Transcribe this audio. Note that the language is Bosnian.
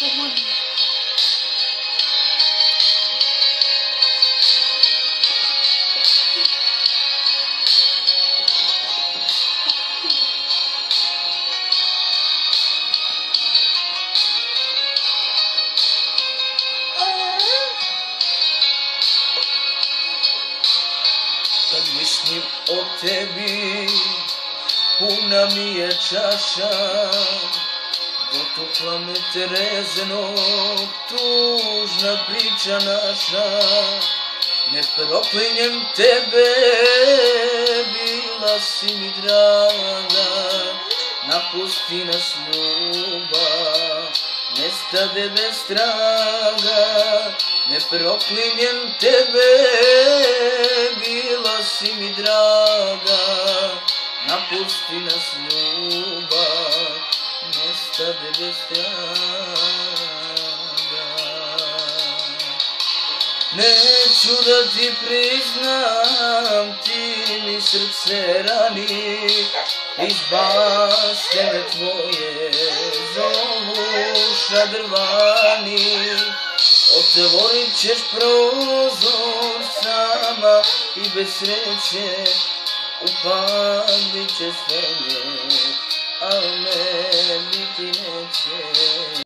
Kad mislim o tebi, puna mi je čaša, dotukla me Terezino, tužna priča naša. Ne proklinjem tebe, bila si mi draga, napusti nas ljubav, nestade bez traga. Ne proklinjem tebe, bila si mi draga, napusti nas ljubav, nestade bez traga. Neću da ti priznam, ti mi srce rani, iz baštine tvoje zovu šadrvani. Otvorit ćeš prozor sama i bez sreće upalit ćeš sve, al me biti neće.